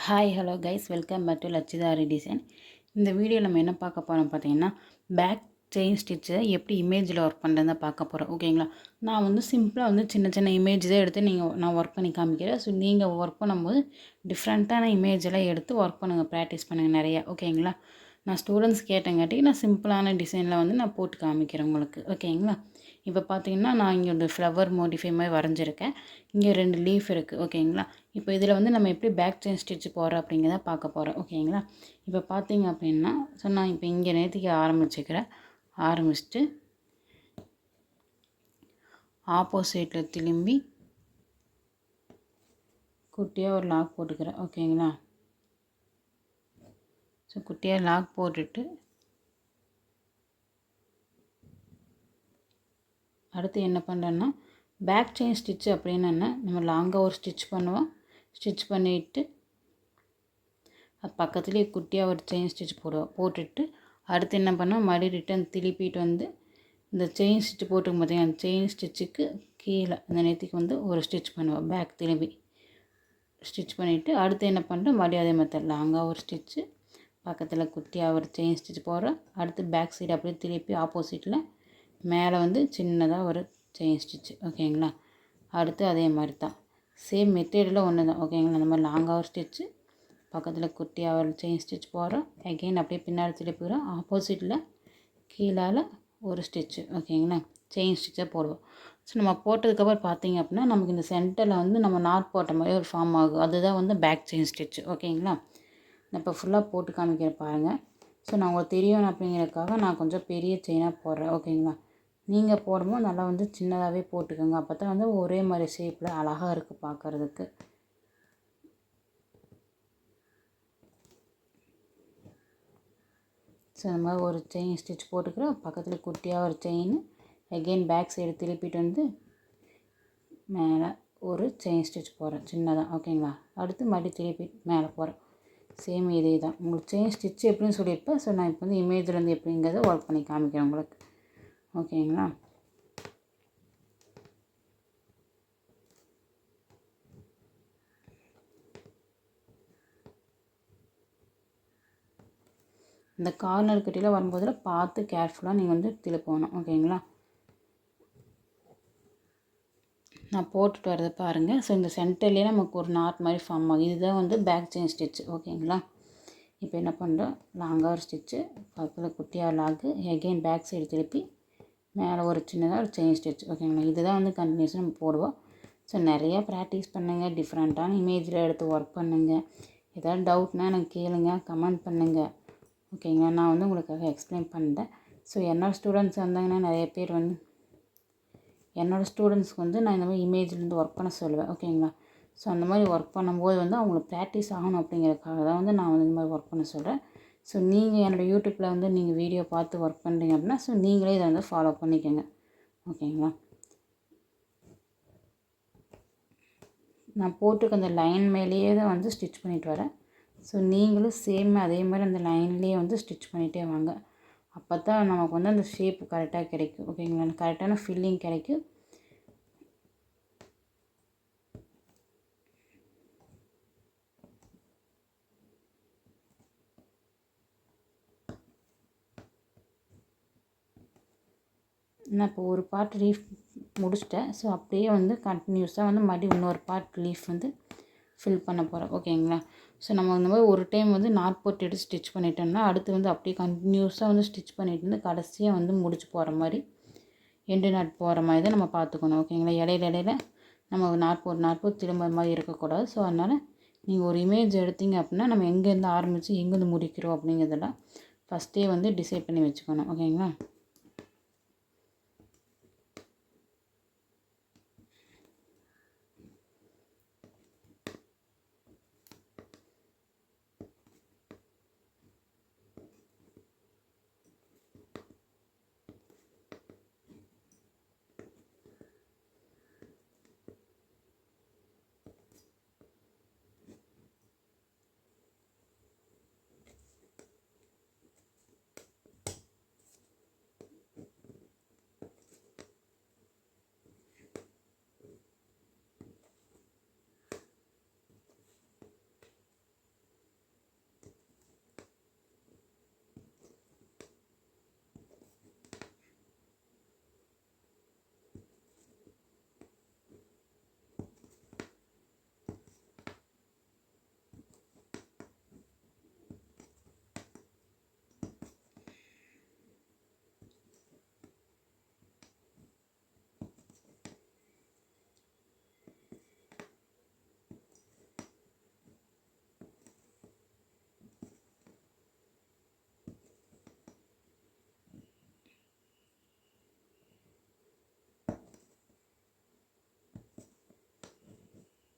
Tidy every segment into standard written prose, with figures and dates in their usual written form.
Hi hello guys welcome back to லட்சிதாரி design. இந்த video நம்ம என்ன பார்க்க போகிறோம் பார்த்தீங்கன்னா, பேக் செயின் ஸ்டிச்சை எப்படி இமேஜில் ஒர்க் பண்ணுறதை பார்க்க போகிறோம். ஓகேங்களா? நான் வந்து சிம்பிளாக வந்து சின்ன சின்ன இமேஜ் தான் எடுத்து நான் ஒர்க் பண்ணி காமிக்கிறேன். ஸோ நீங்கள் ஒர்க் பண்ணும்போது டிஃப்ரெண்ட்டான இமேஜ் எல்லாம் எடுத்து ஒர்க் பண்ணுங்கள், ப்ராக்டிஸ் பண்ணுங்கள் நிறையா. ஓகேங்களா? நான் ஸ்டூடெண்ட்ஸ் கேட்டங்காட்டி நான் சிம்பிளான டிசைனில் வந்து நான் போட்டு காமிக்கிறேன் உங்களுக்கு. ஓகேங்களா? இப்போ பார்த்தீங்கன்னா நான் இங்கே ஒரு ஃப்ளவர் மோடிஃபை மாதிரி வரைஞ்சிருக்கேன். இங்கே 2 லீஃப் இருக்குது. ஓகேங்களா? இப்போ இதில் வந்து நம்ம எப்படி பேக் செயின் ஸ்டிச் போடுறோம் அப்படிங்கிறத பார்க்க போகிறோம். ஓகேங்களா? இப்போ பார்த்தீங்க அப்படின்னா நான் இப்போ இங்கே நேர்த்திக்கு ஆரம்பிச்சுக்கிறேன். ஆரம்பிச்சுட்டு ஆப்போசிட்டில் திரும்பி குட்டியாக ஒரு லாக் போட்டுக்கிறேன். ஓகேங்களா? ஸோ குட்டியாக லாக் போட்டுட்டு அடுத்து என்ன பண்ணுறேன்னா, பேக் செயின் ஸ்டிச் அப்படின்னு நம்ம லாங்காக ஒரு ஸ்டிச் பண்ணுவோம். ஸ்டிச் பண்ணிவிட்டு அது பக்கத்துலேயே குட்டியாக ஒரு செயின் ஸ்டிச் போட்டுட்டு அடுத்து என்ன பண்ணோம், மறுபடியும் ரிட்டன் திருப்பிட்டு வந்து இந்த செயின் ஸ்டிச் போட்டுக்கும் பார்த்தீங்கன்னா அந்த செயின் ஸ்டிச்சுக்கு கீழே அந்த நெத்திக்கு வந்து ஒரு ஸ்டிச் பண்ணுவோம். பேக் திரும்பி ஸ்டிச் பண்ணிவிட்டு அடுத்து என்ன பண்ணுறோம், மறுபடியும் அதே மெத்தட் லாங்காக ஒரு ஸ்டிச்சு, பக்கத்தில் குட்டியாக ஒரு செயின் ஸ்டிச் போடுறோம். அடுத்து பேக் சைடு அப்படியே திருப்பி ஆப்போசிட்டில் மேலே வந்து சின்னதாக ஒரு செயின் ஸ்டிச்சு. ஓகேங்களா? அடுத்து அதே மாதிரி தான் சேம் மெத்தேடில் ஒன்று தான். ஓகேங்களா? அந்த மாதிரி லாங்காக ஒரு ஸ்டிச்சு, பக்கத்தில் குட்டியாக ஒரு செயின் ஸ்டிச் போடுறோம். அகெயின் அப்படியே பின்னாடி திருப்பிக்கிறோம். ஆப்போசிட்டில் கீழால் ஒரு ஸ்டிச்சு. ஓகேங்களா? செயின் ஸ்டிச்சாக போடுவோம். ஸோ நம்ம போட்டதுக்கப்புறம் பார்த்தீங்க அப்படின்னா நமக்கு இந்த சென்டரில் வந்து நம்ம நாட் போட்ட மாதிரி ஒரு ஃபார்ம் ஆகும். அதுதான் வந்து பேக் செயின் ஸ்டிச்சு. ஓகேங்களா? நான் இப்போ ஃபுல்லாக போட்டு காமிக்கிறேன் பாருங்கள். ஸோ நான் உங்களுக்கு தெரியணும் அப்படிங்கிறதுக்காக நான் கொஞ்சம் பெரிய செயினாக போடுறேன். ஓகேங்களா? நீங்கள் போடும்போது நல்லா வந்து சின்னதாகவே போட்டுக்கோங்க. அப்போ தான் வந்து ஒரே மாதிரி ஷேப்பில் அழகாக இருக்குது பார்க்குறதுக்கு. ஸோ அந்த மாதிரி ஒரு செயின் ஸ்டிச் போட்டுக்கிறோம். பக்கத்தில் குட்டியாக ஒரு செயின், அகெயின் பேக் சைடு திருப்பிட்டு வந்து மேலே ஒரு செயின் ஸ்டிச் போடுறேன் சின்னதாக. ஓகேங்களா? அடுத்து மறுபடியும் திருப்பி மேலே போகிறேன். சேம் இதே தான். உங்களுக்கு செயின் ஸ்டிச் எப்படின்னு சொல்லியிருப்பேன். ஸோ நான் இப்போ வந்து இமேஜ்லேருந்து எப்படிங்கிறத ஒர்க் பண்ணி காமிக்கிறேன் உங்களுக்கு. ஓகேங்களா? இந்த கார்னர் கிட்டேலாம் வரும்போதில் பார்த்து கேர்ஃபுல்லாக நீங்கள் வந்து திருப்பணும். ஓகேங்களா? நான் போட்டுட்டு வரது பாருங்கள். ஸோ இந்த சென்டர்லேயே நமக்கு ஒரு நாட் மாதிரி ஃபார்ம் ஆகும். இதுதான் வந்து பேக் செயின் ஸ்டிச். ஓகேங்களா? இப்போ என்ன பண்ணுறோம், லாங்காக ஒரு ஸ்டிச்சு, பக்கத்தில் குட்டியாக லாக்கு, எகெயின் பேக் சைடு திருப்பி மேலே ஒரு சின்னதாக ஒரு செயின் ஸ்டிச். ஓகேங்களா? இதுதான் வந்து கண்டினியூஸாக நம்ம போடுவோம். ஸோ நிறையா ப்ராக்டிஸ் பண்ணுங்கள், டிஃப்ரெண்ட்டான இமேஜில் எடுத்து ஒர்க் பண்ணுங்கள். ஏதாவது டவுட்னால் எனக்கு கேளுங்க, கமெண்ட் பண்ணுங்கள். ஓகேங்களா? நான் வந்து உங்களுக்காக எக்ஸ்பிளைன் பண்ணுறேன். ஸோ என்னோடய ஸ்டூடெண்ட்ஸ் வந்தாங்கன்னா நிறைய பேர் வந்து என்னோடய ஸ்டூடெண்ட்ஸ்க்கு வந்து நான் இந்த மாதிரி இமேஜ்லேருந்து ஒர்க் பண்ண சொல்லுவேன். ஓகேங்களா? ஸோ அந்த மாதிரி ஒர்க் பண்ணும்போது வந்து அவங்களுக்கு ப்ராக்டிஸ் ஆகணும் அப்படிங்கிறதுக்காக தான் வந்து நான் வந்து இந்த மாதிரி ஒர்க் பண்ண சொல்கிறேன். ஸோ நீங்கள் என்னோடய யூடியூப்பில் வந்து நீங்கள் வீடியோ பார்த்து ஒர்க் பண்ணுறீங்க அப்படின்னா ஸோ நீங்களே இதை வந்து ஃபாலோ பண்ணிக்கோங்க. ஓகேங்களா? நான் போட்டுக்க அந்த லைன் மேலேயே தான் வந்து ஸ்டிச் பண்ணிட்டு வரேன். ஸோ நீங்களும் சேம் அதே மாதிரி அந்த லைன்லேயே வந்து ஸ்டிச் பண்ணிகிட்டே வாங்க. அப்போ தான் நமக்கு வந்து அந்த ஷேப் கரெக்டாக கிடைக்கும். ஓகேங்களா? கரெக்டான ஃபில்லிங் கிடைக்கும். நான் இப்போ ஒரு பார்ட் லீஃப் முடிச்சிட்டேன். ஸோ அப்படியே வந்து கண்டினியூஸாக வந்து மறுபடியும் இன்னொரு பார்ட் லீஃப் வந்து ஃபில் பண்ண போகிறேன். ஓகேங்களா? ஸோ நம்ம இந்த மாதிரி ஒரு டைம் வந்து நாட் போட்டு எடுத்து ஸ்டிச் பண்ணிட்டோம்னா அடுத்து வந்து அப்படியே கண்டினியூஸாக வந்து ஸ்டிச் பண்ணிட்டு வந்து கடைசியாக வந்து முடிச்சு போகிற மாதிரி எண்டு நாட் போகிற மாதிரி தான் நம்ம பார்த்துக்கணும். ஓகேங்களா? இடையில நம்ம நாட் போட்டு திரும்ப மாதிரி இருக்கக்கூடாது. ஸோ அதனால் நீங்கள் ஒரு இமேஜ் எடுத்தீங்க அப்படின்னா நம்ம எங்கேருந்து ஆரம்பித்து எங்கேருந்து முடிக்கிறோம் அப்படிங்கிறதெல்லாம் ஃபஸ்ட்டே வந்து டிசைட் பண்ணி வச்சுக்கணும். ஓகேங்களா?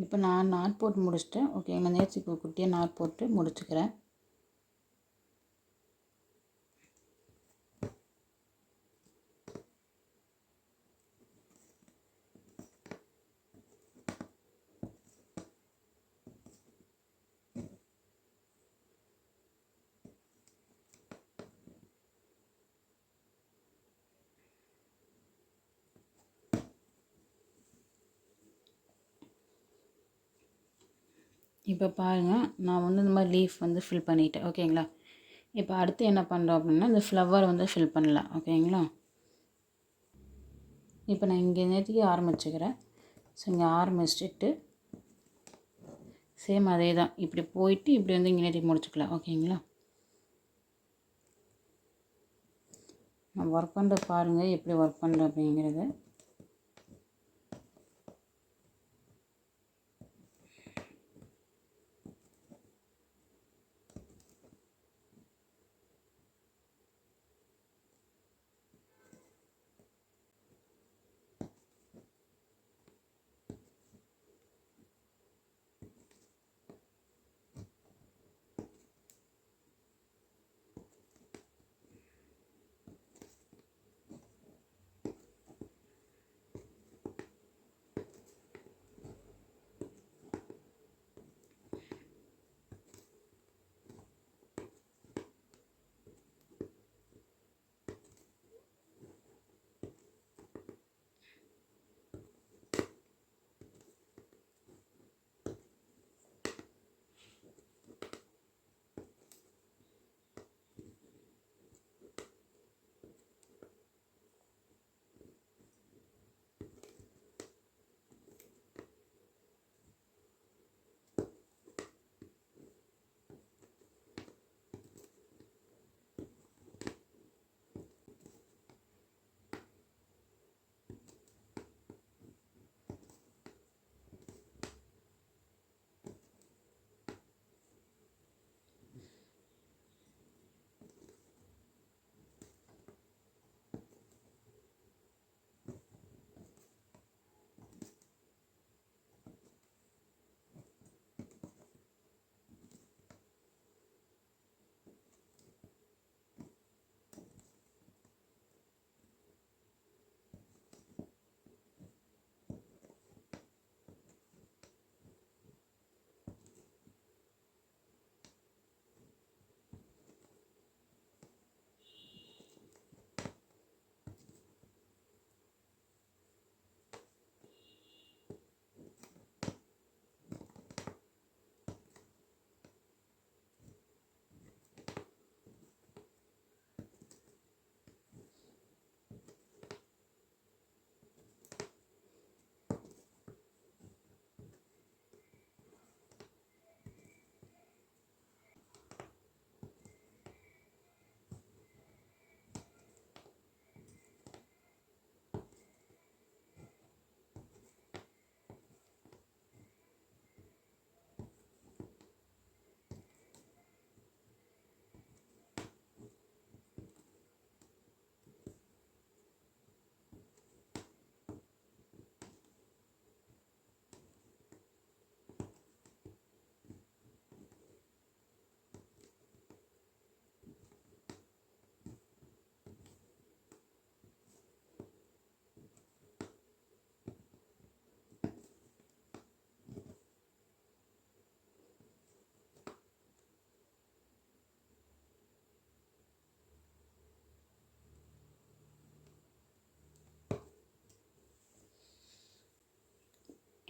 இப்போ நான் நாட் போட்டு முடிச்சிட்டேன். ஓகே, நான் நேர்த்தி இப்போ குட்டியாக நாட் போட்டு முடிச்சுக்கிறேன். இப்போ பாருங்கள், நான் வந்து இந்த மாதிரி லீஃப் வந்து ஃபில் பண்ணிட்டேன். ஓகேங்களா? இப்போ அடுத்து என்ன பண்ணுறோம் அப்படின்னா, இந்த ஃப்ளவர் வந்து ஃபில் பண்ணலாம். ஓகேங்களா? இப்போ நான் இங்கே நேற்றுக்கு ஆரம்பிச்சுக்கிறேன். ஸோ இங்கே ஆரம்பிச்சுட்டு சேம் அதே தான், இப்படி போயிட்டு இப்படி வந்து இங்கே நேற்றுக்கு முடிச்சுக்கலாம். ஓகேங்களா? நான் ஒர்க் பண்ணுறது பாருங்கள், எப்படி ஒர்க் பண்ணுறேன் அப்படிங்கிறது.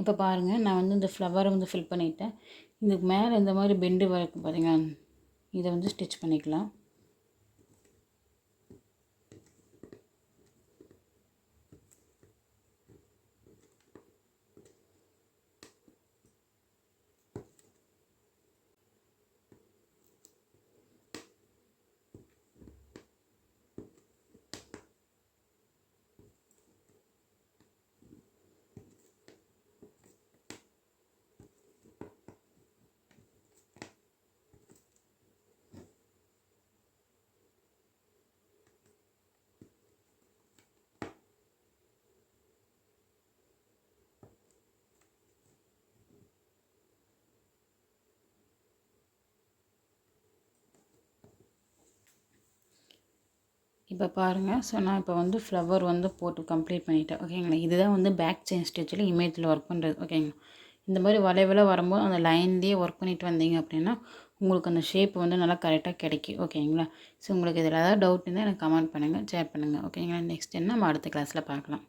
இப்போ பாருங்கள், நான் வந்து இந்த ஃப்ளவரை வந்து ஃபில் பண்ணிட்டேன். இதுக்கு மேலே இந்த மாதிரி பெண்டு வரைக்கும் பார்த்தீங்கன்னா, இதை வந்து ஸ்டிச் பண்ணிக்கலாம். இப்போ பாருங்கள். ஸோ நான் இப்போ வந்து ஃப்ளவர் வந்து போட்டு கம்ப்ளீட் பண்ணிட்டேன். ஓகேங்களா. இதுதான் வந்து பேக் செயின் ஸ்டிச்சில் இமேஜில் ஒர்க் பண்ணுறது. ஓகேங்களா. இந்த மாதிரி வளைவில் வரும்போது அந்த லைன்லேயே ஒர்க் பண்ணிட்டு வந்தீங்க அப்படின்னா உங்களுக்கு அந்த ஷேப் வந்து நல்லா கரெக்டாக கிடைக்கும். ஓகேங்களா. ஸோ உங்களுக்கு இதில் ஏதாவது டவுட் இருந்தால் எனக்கு கமெண்ட் பண்ணுங்கள், ஷேர் பண்ணுங்கள். ஓகேங்களா. நெக்ஸ்ட் என்ன நம்ம அடுத்த கிளாஸில் பார்க்கலாம்.